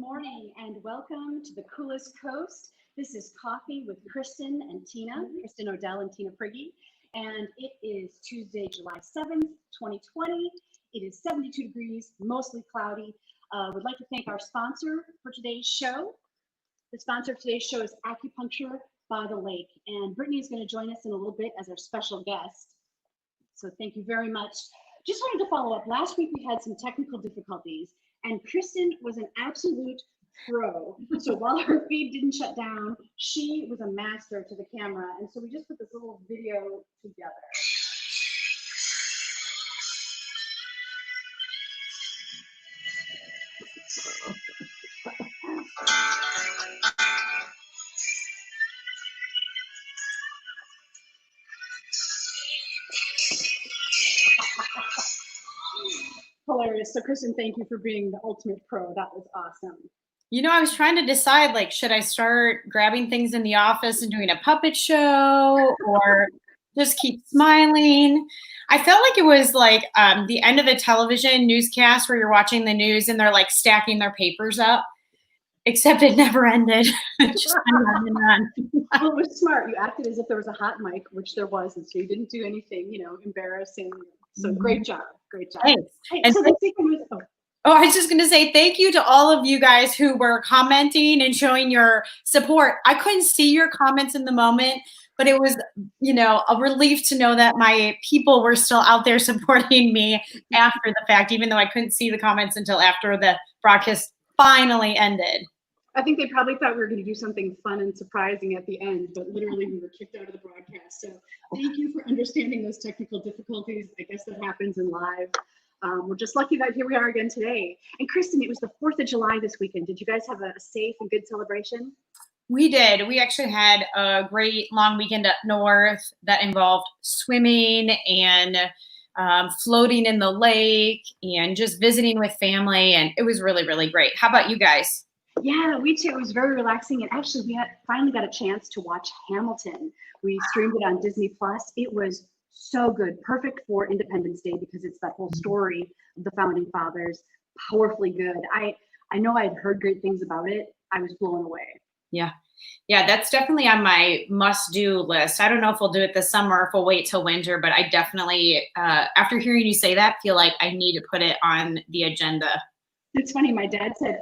morning and welcome to the coolest coast. This is Coffee with Kristin and Tina, Kristin Odell and Tina Prigge. And it is Tuesday, July 7th, 2020. It is 72 degrees, mostly cloudy. We'd like to thank our sponsor for today's show. The sponsor of today's show is Acupuncture by the Lake. And Brittany is going to join us in a little bit as our special guest. So thank you very much. Just wanted to follow up. Last week we had some technical difficulties. And Kristin was an absolute pro. So while her feed didn't shut down, she was a master to the camera. And so we just put this little video together. Hilarious. So Kristin, thank you for being the ultimate pro. That was awesome. You know, I was trying to decide, like, should I start grabbing things in the office and doing a puppet show or just keep smiling? I felt like it was like the end of the television newscast where you're watching the news and they're like stacking their papers up, except it never ended. Just on and on. Well, it was smart. You acted as if there was a hot mic, which there wasn't. So you didn't do anything, embarrassing. So great job. Great job. Thanks. Hey, And so let's see who was, I was just going to say thank you to all of you guys who were commenting and showing your support. I couldn't see your comments in the moment, but it was, a relief to know that my people were still out there supporting me after the fact, even though I couldn't see the comments until after the broadcast finally ended. I think they probably thought we were going to do something fun and surprising at the end, but literally we were kicked out of the broadcast. So thank you for understanding those technical difficulties. I guess that happens in live. We're just lucky that here we are again today. And Kristin, it was the 4th of July this weekend. Did you guys have a safe and good celebration? We did. We actually had a great long weekend up north that involved swimming and floating in the lake and just visiting with family. And it was really, really great. How about you guys? Yeah, we too. It was very relaxing. And actually, we finally got a chance to watch Hamilton. We streamed it on Disney Plus. It was so good. Perfect for Independence Day because it's that whole story of the founding fathers. Powerfully good. I know I'd heard great things about it. I was blown away. Yeah, that's definitely on my must-do list. I don't know if we'll do it this summer or if we'll wait till winter, but I definitely, after hearing you say that, feel like I need to put it on the agenda. It's funny. My dad said,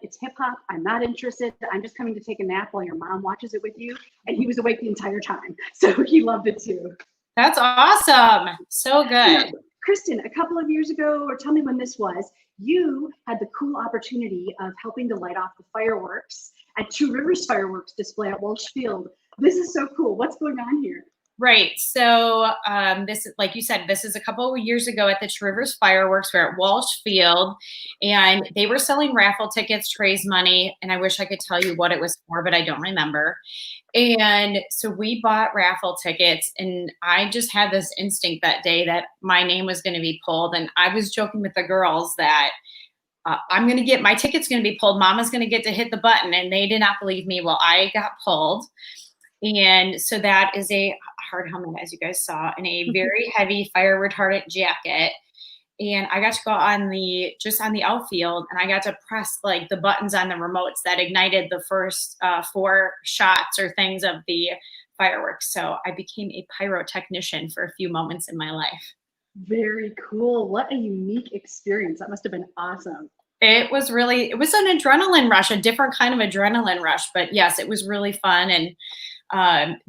it's hip hop. I'm not interested. I'm just coming to take a nap while your mom watches it with you. And he was awake the entire time. So he loved it too. That's awesome. So good. Kristin, a couple of years ago, or tell me when this was, you had the cool opportunity of helping to light off the fireworks at Two Rivers fireworks display at Walsh Field. This is so cool. What's going on here? Right. So this, like you said, this is a couple of years ago at the Two Rivers fireworks. We're at Walsh Field, and they were selling raffle tickets to raise money. And I wish I could tell you what it was for, but I don't remember. And so we bought raffle tickets, and I just had this instinct that day that my name was going to be pulled. And I was joking with the girls that my ticket's going to be pulled. Mama's going to get to hit the button. And they did not believe me. Well, I got pulled. And so that is a hard helmet, as you guys saw, and a very heavy fire retardant jacket. And I got to go on the outfield, and I got to press like the buttons on the remotes that ignited the first 4 shots or things of the fireworks. So I became a pyrotechnician for a few moments in my life. Very cool. What a unique experience. That must have been awesome. It was an adrenaline rush, a different kind of adrenaline rush. But yes, it was really fun. And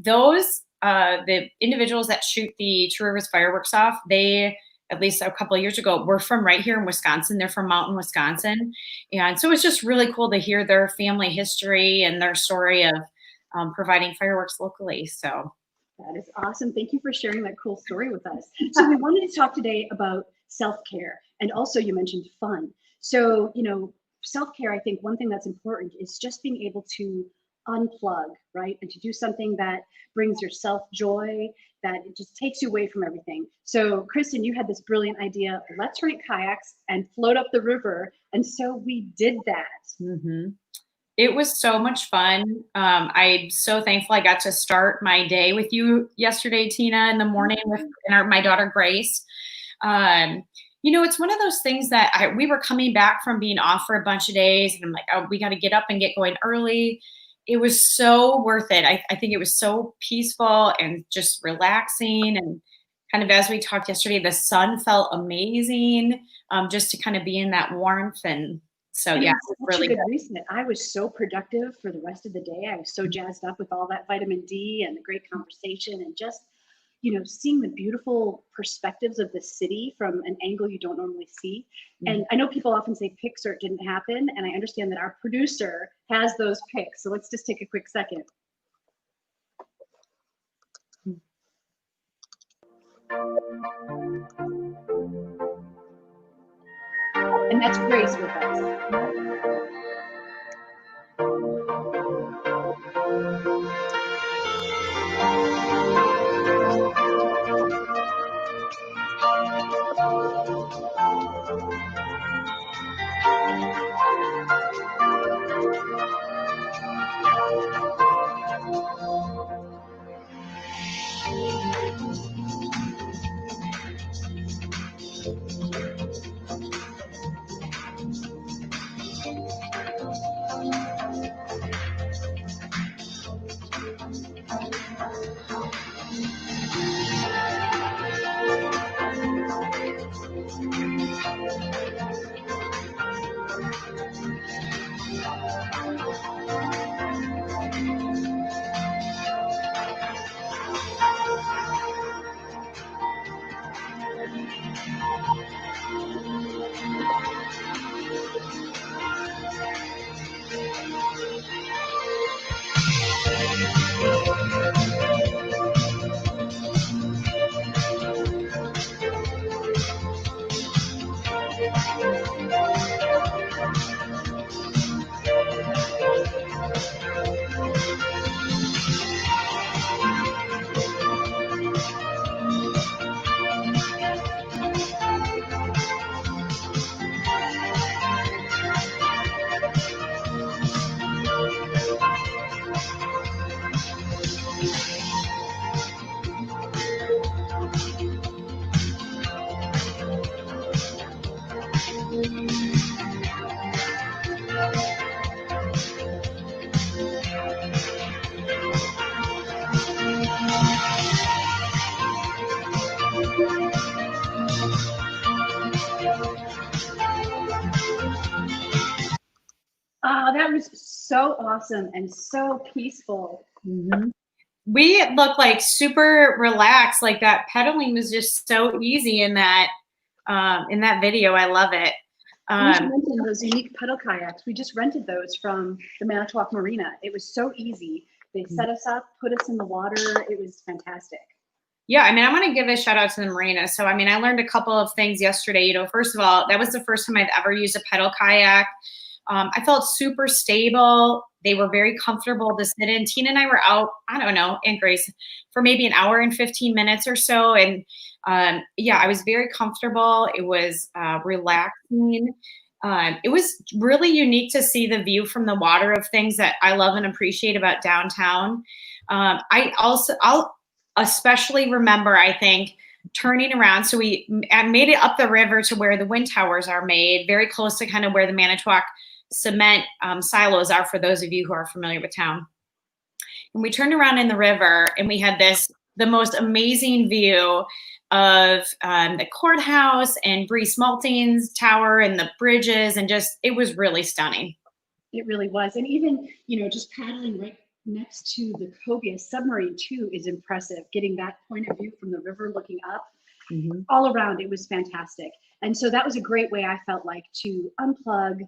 the individuals that shoot the Two Rivers fireworks off, they, at least a couple of years ago, were from right here in Wisconsin. They're from Mountain, Wisconsin. And so it's just really cool to hear their family history and their story of providing fireworks locally. So that is awesome. Thank you for sharing that cool story with us. So we wanted to talk today about self-care. And also you mentioned fun. So, self-care, I think one thing that's important is just being able to unplug, right? And to do something that brings yourself joy, that it just takes you away from everything. So Kristin, you had this brilliant idea, let's rent kayaks and float up the river. And so we did that. Mm-hmm. It was so much fun. I'm so thankful I got to start my day with you yesterday, Tina, in the morning with my daughter, Grace. It's one of those things that we were coming back from being off for a bunch of days, and I'm like, oh, we got to get up and get going early. It was so worth it. I think it was so peaceful and just relaxing, and kind of as we talked yesterday, the sun felt amazing, just to kind of be in that warmth. And so, And yeah, it's it was such a really good good. reset. I was so productive for the rest of the day. I was so jazzed up with all that vitamin D and the great conversation and just, seeing the beautiful perspectives of the city from an angle you don't normally see. And I know people often say pics or it didn't happen. And I understand that our producer has those pics. So let's just take a quick second. And that's Grace with us. Oh, that was so awesome and so peaceful. We looked like super relaxed. Like that pedaling was just so easy in that video. I love it. You should mention those unique pedal kayaks. We just rented those from the Manitowoc Marina. It was so easy. They set us up, put us in the water. It was fantastic. Yeah, I want to give a shout out to the marina. So, I learned a couple of things yesterday. First of all, that was the first time I've ever used a pedal kayak. I felt super stable. They were very comfortable to sit in. Tina and I were out, I don't know, and Grace for maybe an hour and 15 minutes or so. And yeah, I was very comfortable. It was relaxing. It was really unique to see the view from the water of things that I love and appreciate about downtown. I'll especially remember, I think, turning around. So we made it up the river to where the wind towers are made, very close to kind of where the Manitowoc cement silos are, for those of you who are familiar with town. And we turned around in the river and we had the most amazing view of the courthouse and Breese Malting's tower and the bridges, and just, it was really stunning. It really was. And even, just paddling right next to the Cobia submarine too is impressive. Getting that point of view from the river looking up, all around, it was fantastic. And so that was a great way, I felt like, to unplug.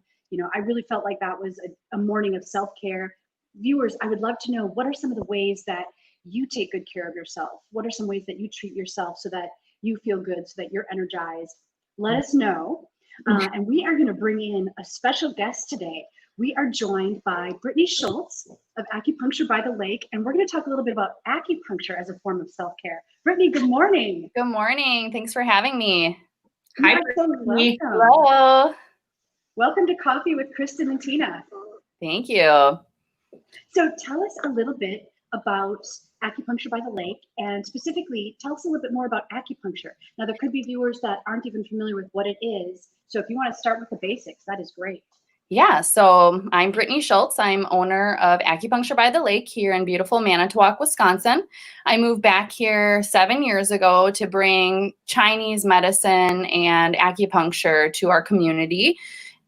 I really felt like that was a morning of self-care. Viewers, I would love to know, what are some of the ways that you take good care of yourself? What are some ways that you treat yourself so that you feel good, so that you're energized? Let us know. And we are going to bring in a special guest today. We are joined by Brittany Schultz of Acupuncture by the Lake, and we're going to talk a little bit about acupuncture as a form of self-care. Brittany, good morning. Good morning. Thanks for having me. Hi, Brittany. Hello. Welcome to Coffee with Kristin and Tina. Thank you. So tell us a little bit about acupuncture by the lake, and specifically tell us a little bit more about acupuncture. Now, there could be viewers that aren't even familiar with what it is. So if you want to start with the basics, that is great. Yeah, so I'm Brittany Schultz. I'm owner of Acupuncture by the Lake here in beautiful Manitowoc, Wisconsin. I moved back here 7 years ago to bring Chinese medicine and acupuncture to our community.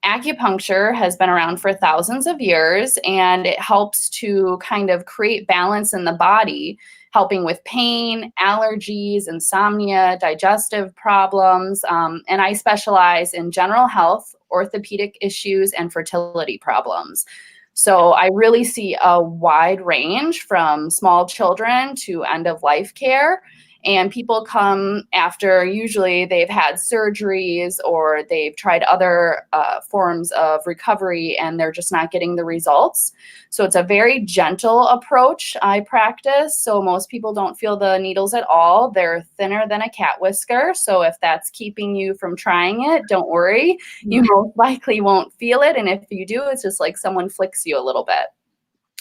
Acupuncture has been around for thousands of years, and it helps to kind of create balance in the body, helping with pain, allergies, insomnia, digestive problems. And I specialize in general health, orthopedic issues, and fertility problems. So I really see a wide range from small children to end of life care. And people come after usually they've had surgeries or they've tried other forms of recovery and they're just not getting the results. So it's a very gentle approach I practice. So most people don't feel the needles at all. They're thinner than a cat whisker. So if that's keeping you from trying it, don't worry. You most likely won't feel it. And if you do, it's just like someone flicks you a little bit.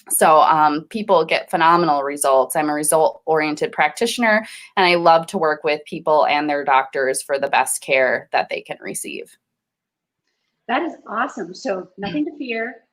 So people get phenomenal results. I'm a result-oriented practitioner, and I love to work with people and their doctors for the best care that they can receive. That is awesome. So nothing to fear,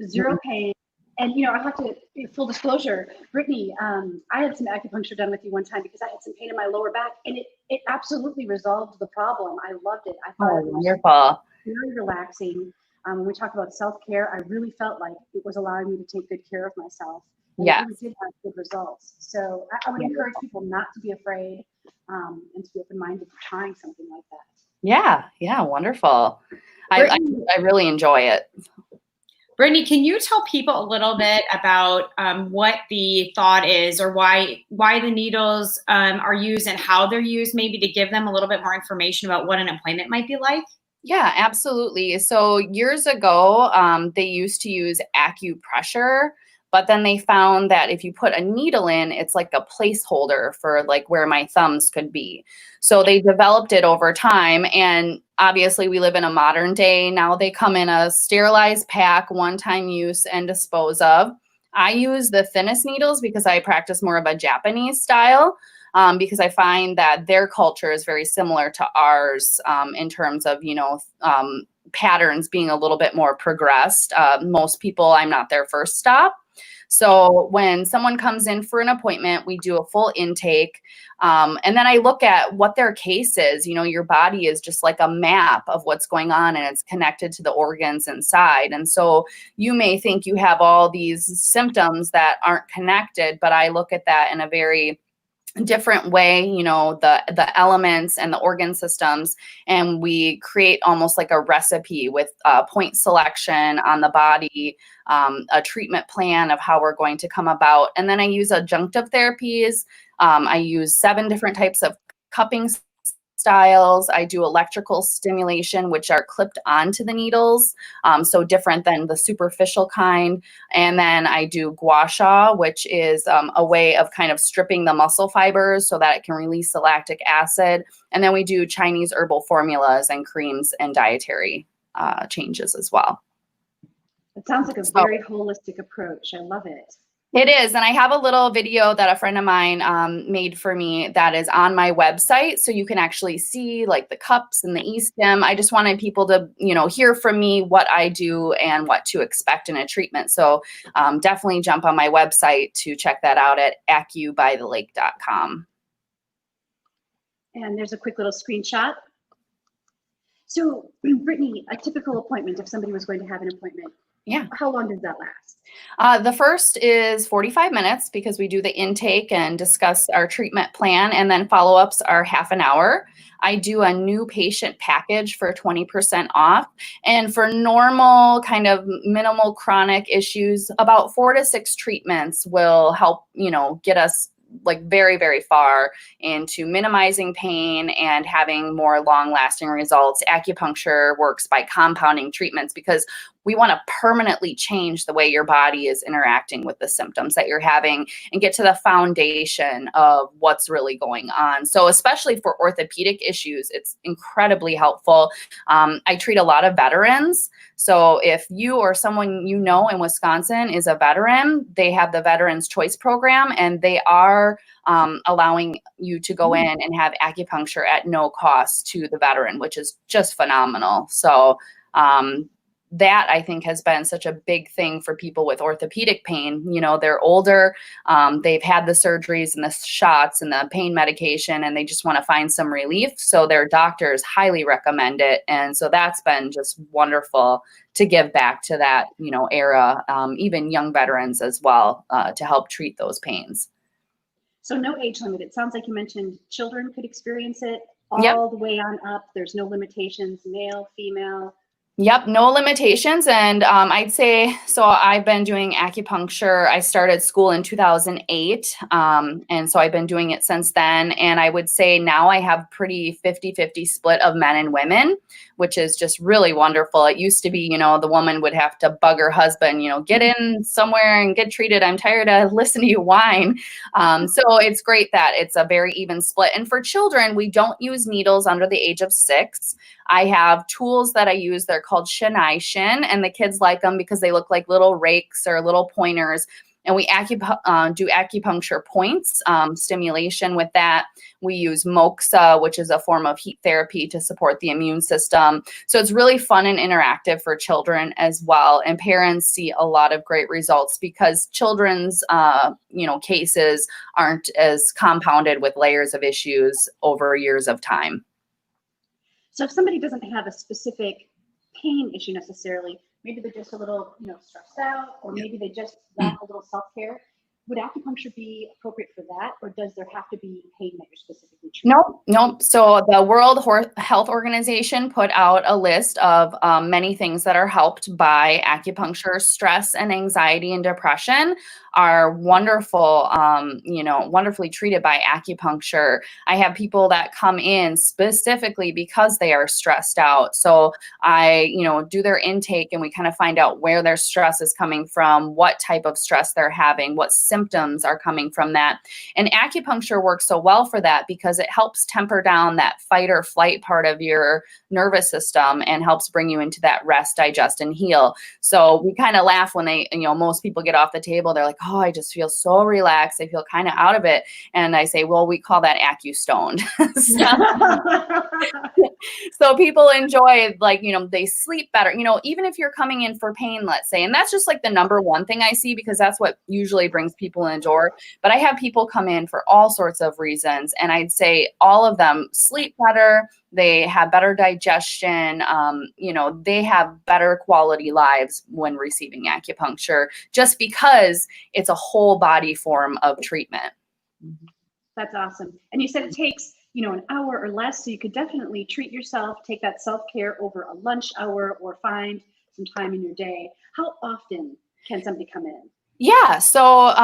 zero pain. And, you know, I have to, full disclosure, Brittany, I had some acupuncture done with you one time because I had some pain in my lower back, and it absolutely resolved the problem. I loved it. I thought it was wonderful. very relaxing. When we talk about self-care, I really felt like it was allowing me to take good care of myself. And Yeah. it really did have good results. So I would encourage people not to be afraid and to be open-minded to trying something like that. Yeah, wonderful. I really enjoy it. Brittany, can you tell people a little bit about what the thought is, or why the needles are used and how they're used, maybe to give them a little bit more information about what an appointment might be like? Yeah, absolutely. So years ago, they used to use acupressure, but then they found that if you put a needle in, it's like a placeholder for like where my thumbs could be. So they developed it over time. And obviously we live in a modern day. Now they come in a sterilized pack, one-time use and dispose of. I use the thinnest needles because I practice more of a Japanese style. Because I find that their culture is very similar to ours in terms of, patterns being a little bit more progressed. Most people, I'm not their first stop. So when someone comes in for an appointment, we do a full intake. And then I look at what their case is. You know, your body is just like a map of what's going on, and it's connected to the organs inside. And so you may think you have all these symptoms that aren't connected, but I look at that in a very different way, the elements and the organ systems, and we create almost like a recipe with point selection on the body, a treatment plan of how we're going to come about. And then I use adjunctive therapies. I use 7 different types of cupping styles. I do electrical stimulation, which are clipped onto the needles, so different than the superficial kind. And then I do gua sha, which is a way of kind of stripping the muscle fibers so that it can release the lactic acid. And then we do Chinese herbal formulas and creams and dietary changes as well. It sounds like a very holistic approach. I love it. It is. And I have a little video that a friend of mine made for me that is on my website. So you can actually see like the cups and the e-stim. I just wanted people to, hear from me what I do and what to expect in a treatment. So definitely jump on my website to check that out at acubythelake.com. And there's a quick little screenshot. So Brittany, a typical appointment, if somebody was going to have an appointment, how long does that last? The first is 45 minutes because we do the intake and discuss our treatment plan, and then follow-ups are half an hour. I do a new patient package for 20% off. And for normal kind of minimal chronic issues, about 4 to 6 treatments will help, get us like very, very far into minimizing pain and having more long lasting results. Acupuncture works by compounding treatments because we want to permanently change the way your body is interacting with the symptoms that you're having and get to the foundation of what's really going on. So especially for orthopedic issues, it's incredibly helpful. I treat a lot of veterans. So if you or someone you know in Wisconsin is a veteran, they have the Veterans Choice Program, and they are allowing you to go in and have acupuncture at no cost to the veteran, which is just phenomenal. So that I think has been such a big thing for people with orthopedic pain. You know, they're older, they've had the surgeries and the shots and the pain medication, and they just want to find some relief. So their doctors highly recommend it. And so that's been just wonderful to give back to that, you know, era, even young veterans as well, to help treat those pains. So no age limit. It sounds like you mentioned children could experience it Yep. all the way on up. There's no limitations, male, female. Yep, no limitations. And I'd say, so I've been doing acupuncture. I started school in 2008. And so I've been doing it since then. And I would say now I have pretty 50-50 split of men and women, which is just really wonderful. It used to be, you know, the woman would have to bug her husband, you know, get in somewhere and get treated. I'm tired of listening to you whine. So it's great that it's a very even split. And for children, we don't use needles under the age of 6. I have tools that I use. They're called Shinai Shin, and the kids like them because they look like little rakes or little pointers. And we do acupuncture points, stimulation with that. We use moxa, which is a form of heat therapy to support the immune system. So it's really fun and interactive for children as well. And parents see a lot of great results because children's, cases aren't as compounded with layers of issues over years of time. So if somebody doesn't have a specific pain issue necessarily, maybe they're just a little, stressed out, or maybe they just want a little self-care, would acupuncture be appropriate for that? Or does there have to be pain that you're specifically treating? Nope. So the World Health Organization put out a list of many things that are helped by acupuncture. Stress and anxiety and depression are wonderful, wonderfully treated by acupuncture. I have people that come in specifically because they are stressed out. So I, do their intake, and we kind of find out where their stress is coming from, what type of stress they're having, what symptoms are coming from that. And acupuncture works so well for that because it helps temper down that fight or flight part of your nervous system and helps bring you into that rest, digest, and heal. So we kind of laugh when most people get off the table. They're like, oh, I just feel so relaxed. I feel kind of out of it. And I say, well, we call that acu-stoned. So people enjoy, they sleep better, even if you're coming in for pain, let's say. And that's just like the number one thing I see, because that's what usually brings people in the door. But I have people come in for all sorts of reasons. And I'd say all of them sleep better. They have better digestion. They have better quality lives when receiving acupuncture, just because it's a whole body form of treatment. That's awesome. And you said it takes, an hour or less. So you could definitely treat yourself, take that self-care over a lunch hour, or find some time in your day. How often can somebody come in? Yeah. So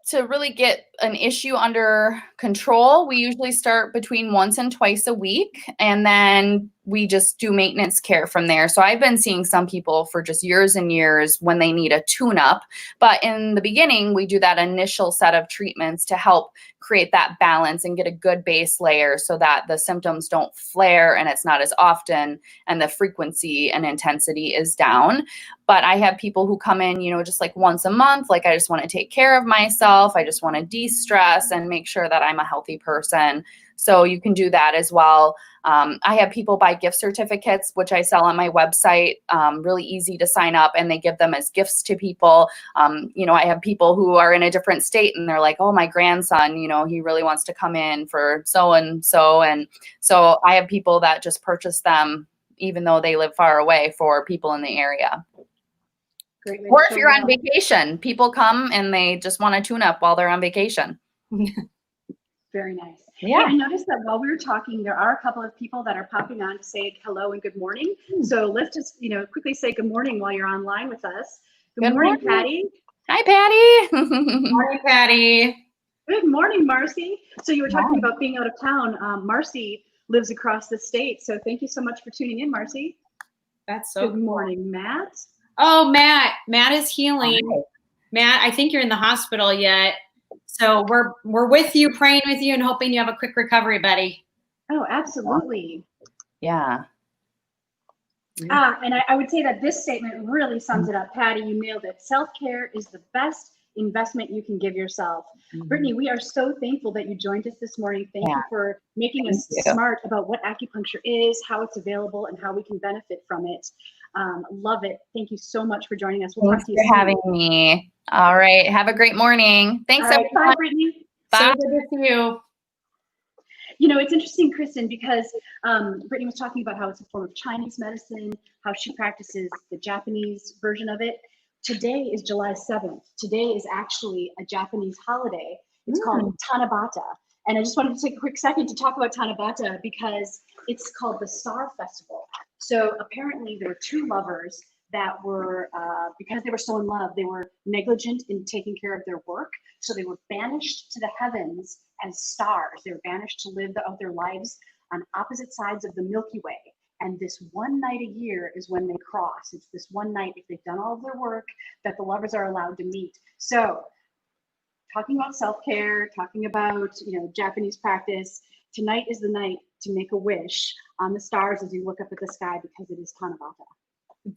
to really get an issue under control, we usually start between once and twice a week, and then we just do maintenance care from there. So I've been seeing some people for just years and years when they need a tune-up. But in the beginning, we do that initial set of treatments to help create that balance and get a good base layer so that the symptoms don't flare and it's not as often, and the frequency and intensity is down. But I have people who come in, just like once a month, like I just want to take care of myself. I just want to de-stress and make sure that I'm a healthy person. So you can do that as well. I have people buy gift certificates, which I sell on my website, really easy to sign up, and they give them as gifts to people. I have people who are in a different state, and they're like, oh, my grandson, he really wants to come in for so-and-so. And so I have people that just purchase them, even though they live far away, for people in the area. Great. Or if you're on vacation, people come and they just want to tune up while they're on vacation. Very nice. Yeah. I noticed that while we were talking, there are a couple of people that are popping on to say hello and good morning. So let's just, quickly say good morning while you're online with us. Good morning, Patty. Hi, Patty. Morning, Patty. Good morning, Marcy. So you were talking about being out of town. Marcy lives across the state. So thank you so much for tuning in, Marcy. That's so good morning, Matt. Oh, Matt is healing. Hi. Matt, I think you're in the hospital yet. So we're with you, praying with you, and hoping you have a quick recovery, buddy. Oh, absolutely. Yeah. And I would say that this statement really sums it up. Patty, you nailed it. Self-care is the best investment you can give yourself. Brittany, we are so thankful that you joined us this morning. Thank you for making us smart about what acupuncture is, how it's available, and how we can benefit from it. Love it. Thank you so much for joining us. We'll Thanks talk to you for soon. having me. All right. Have a great morning. Thanks, All right, everyone. bye, Brittany. Bye. So good to see you. You know, it's interesting, Kristin, because Brittany was talking about how it's a form of Chinese medicine, how she practices the Japanese version of it. Today is July 7th. Today is actually a Japanese holiday. It's called Tanabata. And I just wanted to take a quick second to talk about Tanabata because it's called the Star Festival. So apparently there were two lovers that were, because they were so in love, they were negligent in taking care of their work. So they were banished to the heavens as stars. They were banished to live out their lives on opposite sides of the Milky Way. And this one night a year is when they cross. It's this one night, if they've done all of their work, that the lovers are allowed to meet. So talking about self-care, talking about, you know, Japanese practice, tonight is the night to make a wish on the stars as you look up at the sky because it is Tanabata.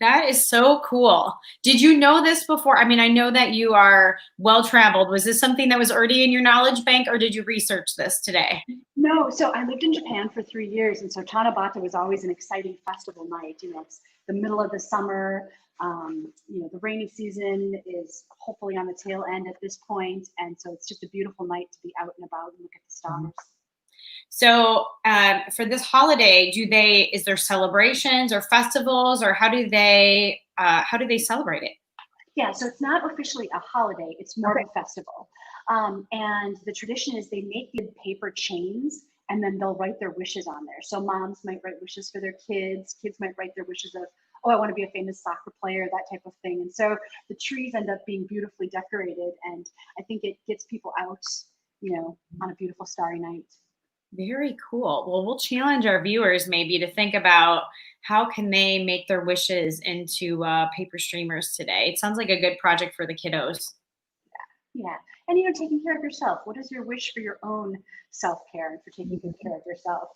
That is so cool. Did you know this before? I mean, I know that you are well-traveled. Was this something that was already in your knowledge bank, or did you research this today? No, so I lived in Japan for 3 years, and so Tanabata was always an exciting festival night. You know, it's the middle of the summer. You know, the rainy season is hopefully on the tail end at this point, and so it's just a beautiful night to be out and about and look at the stars. So for this holiday, is there celebrations or festivals, or how do they celebrate it? Yeah, so it's not officially a holiday, it's more of a festival. And the tradition is they make the paper chains and then they'll write their wishes on there. So moms might write wishes for their kids might write their wishes of, oh, I want to be a famous soccer player, that type of thing. And so the trees end up being beautifully decorated, and I think it gets people out, you know, on a beautiful starry night. Very cool. Well, we'll challenge our viewers maybe to think about how can they make their wishes into paper streamers today. It sounds like a good project for the kiddos. Yeah. And, you know, taking care of yourself. What is your wish for your own self-care and for taking good care of yourself?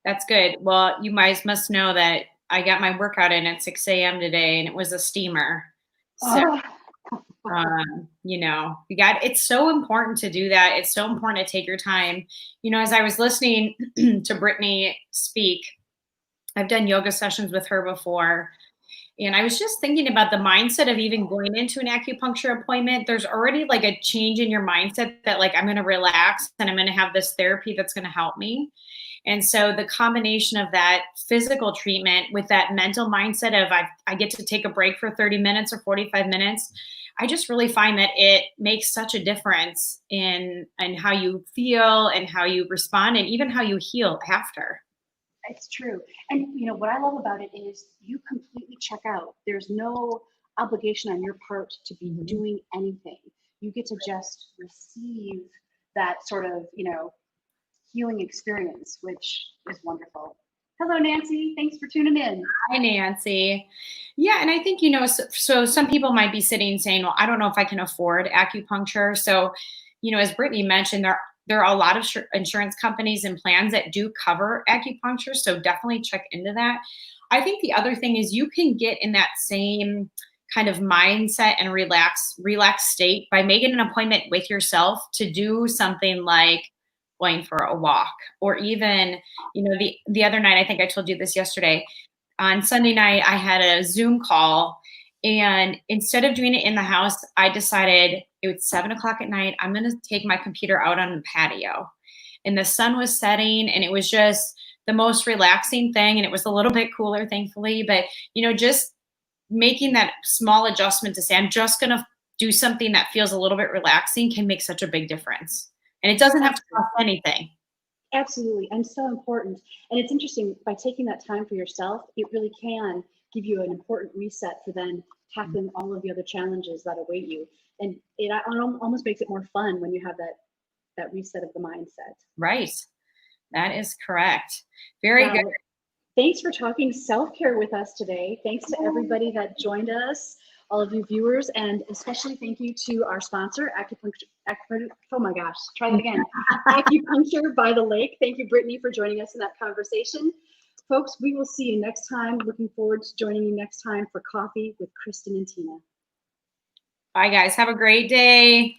That's good. Well, you guys must know that I got my workout in at 6 a.m. today, and it was a steamer. So, you know, it's so important to do that. It's so important to take your time. You know, as I was listening to Brittany speak, I've done yoga sessions with her before. And I was just thinking about the mindset of even going into an acupuncture appointment. There's already like a change in your mindset that like, I'm going to relax and I'm going to have this therapy that's going to help me. And so the combination of that physical treatment with that mental mindset of I get to take a break for 30 minutes or 45 minutes, I just really find that it makes such a difference in how you feel and how you respond and even how you heal after. It's true. And, you know, what I love about it is you completely check out. There's no obligation on your part to be doing anything. You get to just receive that sort of, you know, healing experience, which is wonderful. Hello, Nancy. Thanks for tuning in. Hi, Nancy. Yeah, and I think, you know, so some people might be sitting saying, well, I don't know if I can afford acupuncture. So, you know, as Brittany mentioned, there are a lot of insurance companies and plans that do cover acupuncture. So definitely check into that. I think the other thing is you can get in that same kind of mindset and relaxed state by making an appointment with yourself to do something like going for a walk, or even, you know, the other night, I think I told you this yesterday, on Sunday night, I had a Zoom call, and instead of doing it in the house, I decided it was 7 o'clock at night. I'm going to take my computer out on the patio, and the sun was setting, and it was just the most relaxing thing. And it was a little bit cooler, thankfully, but, you know, just making that small adjustment to say, I'm just going to do something that feels a little bit relaxing can make such a big difference. And it doesn't have to cost anything. Absolutely. And so important. And it's interesting, by taking that time for yourself, it really can give you an important reset for then tackling all of the other challenges that await you. And it almost makes it more fun when you have that reset of the mindset. Right. That is correct. Very good. Thanks for talking self-care with us today. Thanks to everybody that joined us, all of you viewers, and especially thank you to our sponsor, oh my gosh, try that again. Acupuncture by the Lake. Thank you, Brittany, for joining us in that conversation. Folks, we will see you next time. Looking forward to joining you next time for Coffee with Kristin and Tina. Bye, guys. Have a great day.